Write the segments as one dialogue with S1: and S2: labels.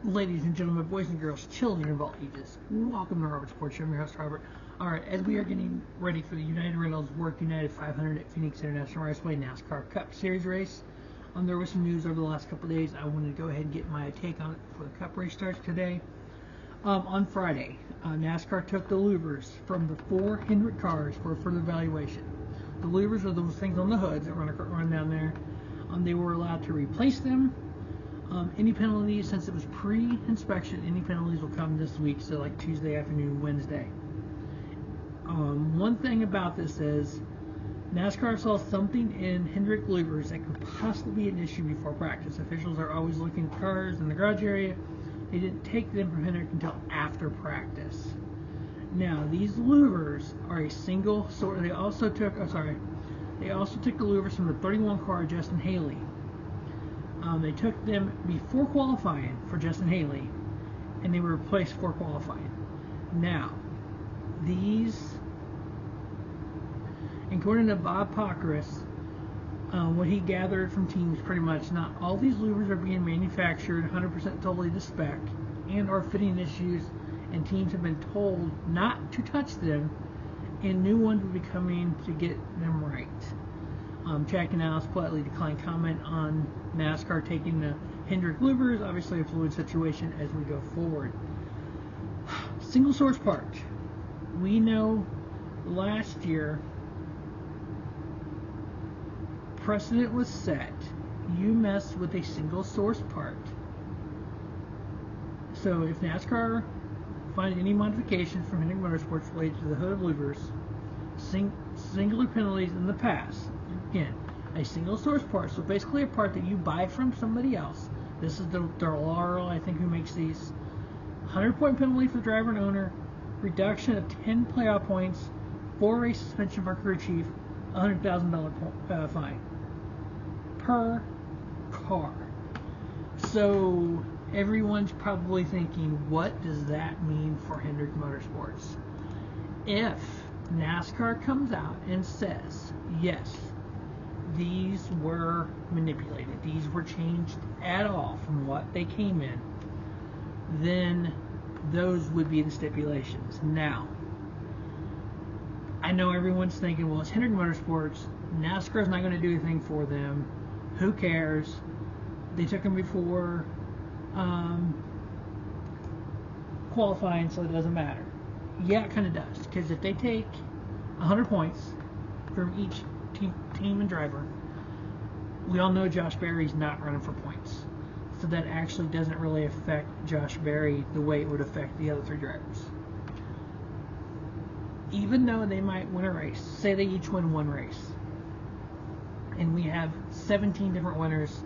S1: Ladies and gentlemen, boys and girls, children of all ages, welcome to Robert Sports Show. I'm your host, Robert. Alright, as we are getting ready for the United Rentals Work United 500 at Phoenix International Raceway NASCAR Cup Series race, there was some news over the last couple of days. I wanted to go ahead and get my take on it before the Cup race starts today. On Friday, NASCAR took the louvers from the 4 Hendrick cars for further evaluation. The louvers are those things on the hoods that run down there. They were allowed to replace them. Any penalties, since it was pre-inspection, any penalties will come this week, so like Tuesday afternoon, Wednesday. One thing about this is NASCAR saw something in Hendrick louvers that could possibly be an issue before practice. Officials are always looking at cars in the garage area. They didn't take them from Hendrick until after practice. Now, these louvers are a single sort. They also took the louvers from the 31 car Justin Haley. They took them before qualifying for Justin Haley, and they were replaced for qualifying. Now, these, according to Bob Pockrass, what he gathered from teams, pretty much not all these louvers are being manufactured 100% totally to spec and are fitting issues, and teams have been told not to touch them, and new ones will be coming to get them right. Jack and Alice politely declined comment on NASCAR taking the Hendrick louvers. Obviously a fluid situation as we go forward. Single source part. We know last year precedent was set. You mess with a single source part. So if NASCAR find any modifications from Hendrick Motorsports related to the hood of louvers, singular penalties in the past. Again, a single source part, so basically a part that you buy from somebody else. This is the Laurel, I think, who makes these. 100-point penalty for the driver and owner, reduction of 10 playoff points, 4-race suspension for crew chief, $100,000 fine per car. So everyone's probably thinking, what does that mean for Hendrick Motorsports? If NASCAR comes out and says, yes, these were manipulated, these were changed at all from what they came in, then those would be the stipulations. Now, I know everyone's thinking, well, it's Hendrick Motorsports, NASCAR's not going to do anything for them, who cares, they took them before qualifying, so it doesn't matter. Yeah, it kind of does, because if they take 100 points from each team and driver, we all know Josh Berry's not running for points, so that actually doesn't really affect Josh Berry the way it would affect the other 3 drivers. Even though they might win a race, say they each win 1 race, and we have 17 different winners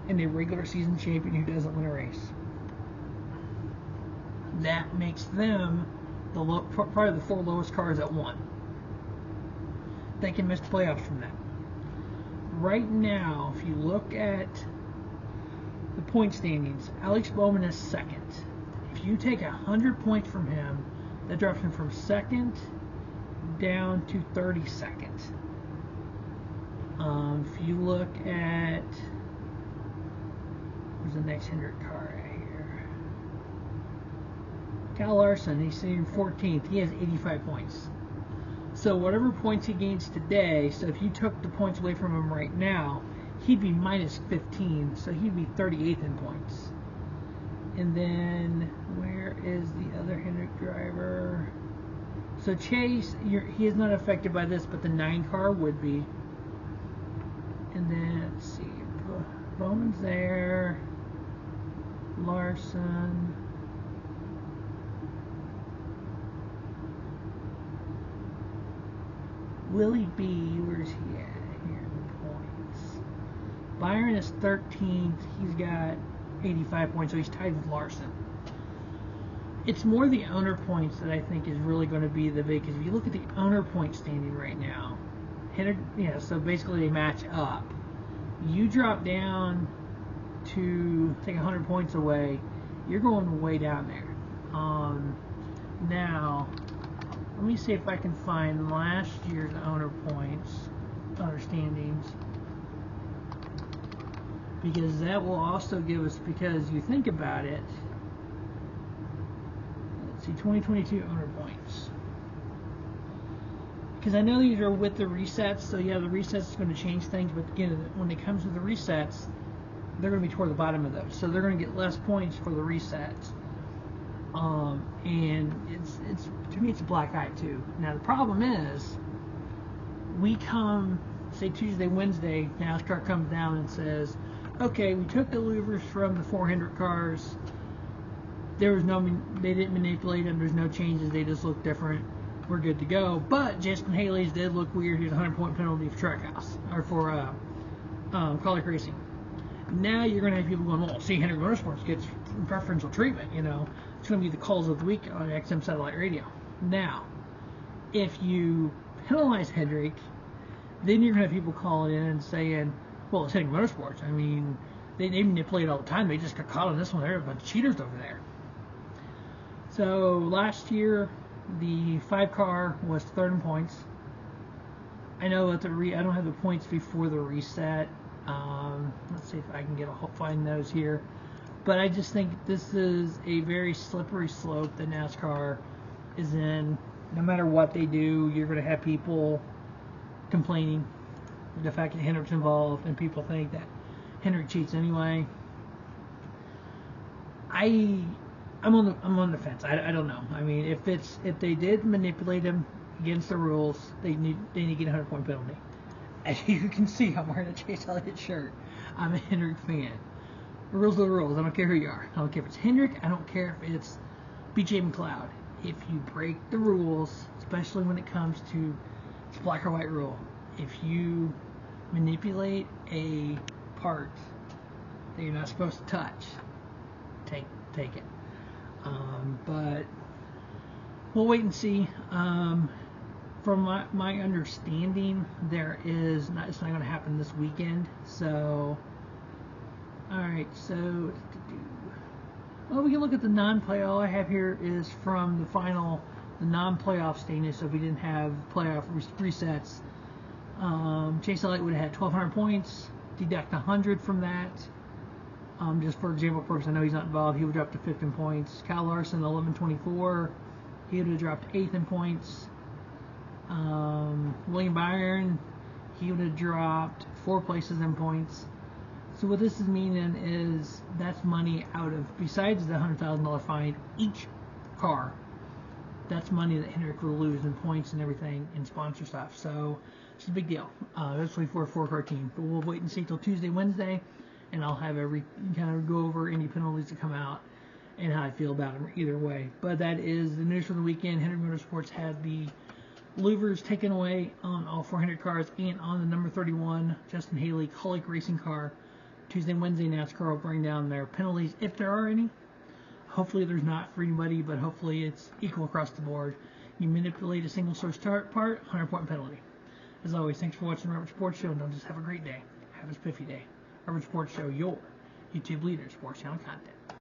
S1: and a regular season champion who doesn't win a race, that makes them probably the 4 lowest cars at 1. They can miss the playoffs from that. Right now, if you look at the point standings, Alex Bowman is 2nd. If you take 100 points from him, that drops him from 2nd down to 32nd. If you look at, who's the next Hendrick car right here? Kyle Larson, he's sitting 14th. He has 85 points. So whatever points he gains today, so if you took the points away from him right now, he'd be minus 15, so he'd be 38th in points. And then, where is the other Hendrick driver? So Chase, he is not affected by this, but the 9 car would be. And then, let's see, Bowman's there, Larson. Willie B, where's he at here in points? Byron is 13th. He's got 85 points, so he's tied with Larson. It's more the owner points that I think is really going to be the big, because if you look at the owner point standing right now, so basically they match up. You drop down to take 100 points away, you're going way down there. Now, let me see if I can find last year's owner points, owner standings. because that will also give us, because you think about it, let's see, 2022 owner points. Because I know these are with the resets, so yeah, the resets is going to change things, but again, when it comes to the resets, they're going to be toward the bottom of those, so they're going to get less points for the resets. And it's to me, it's a black eye too. Now the problem is, we come, say Tuesday, Wednesday, NASCAR comes down and says, okay, we took the louvers from the 400 cars. There was no, they didn't manipulate them. There's no changes. They just look different. We're good to go. But Justin Haley's did look weird. He's a 100-point penalty for Trackhouse, or for Colic Racing. Now you're going to have people going, well, see, Hendrick Motorsports gets preferential treatment. You know, it's going to be the calls of the week on XM Satellite Radio. Now, if you penalize Hendrick, then you're going to have people calling in and saying, well, it's Hendrick Motorsports. I mean, they manipulate all the time. They just got caught on this one. There are a bunch of cheaters over there. So last year, the 5-car was third in points. I know that I don't have the points before the reset. Let's see if I can find those here. But I just think this is a very slippery slope that NASCAR is in. No matter what they do, you're going to have people complaining the fact that Hendrick's involved, and people think that Hendrick cheats anyway. I'm on the fence. I don't know. I mean, if they did manipulate him against the rules, they need to get a 100-point penalty. As you can see, I'm wearing a Chase Elliott shirt. I'm a Hendrick fan. The rules are the rules. I don't care who you are. I don't care if it's Hendrick. I don't care if it's BJ McLeod. If you break the rules, especially when it comes to it's black or white rule, if you manipulate a part that you're not supposed to touch, take it. But we'll wait and see. From my understanding, it's not going to happen this weekend. So, all right. So, well, we can look at the non-playoff. All I have here is from the non-playoff standings. So if we didn't have playoff resets, Chase Elliott would have had 1,200 points. Deduct 100 from that. Just for example purpose, I know he's not involved. He would drop to 5th in points. Kyle Larson, 1124. He would have dropped 8th in points. William Byron, he would have dropped 4 places in points. So what this is meaning is that's money out of, besides the $100,000 fine each car, that's money that Hendrick will lose in points and everything and sponsor stuff. So it's a big deal, especially for a 4-car team. But we'll wait and see till Tuesday, Wednesday, and I'll have kind of go over any penalties that come out and how I feel about them either way. But that is the news for the weekend. Hendrick Motorsports had the louvers taken away on all 400 cars and on the number 31 Justin Haley Colic Racing car. Tuesday and Wednesday, NASCAR will bring down their penalties if there are any. Hopefully there's not for anybody, but hopefully it's equal across the board. You manipulate a single source part, 100-point penalty. As always, thanks for watching the Robert Sports Show, and don't just have a great day. Have a spiffy day. Robert Sports Show, your YouTube leader in sports channel content.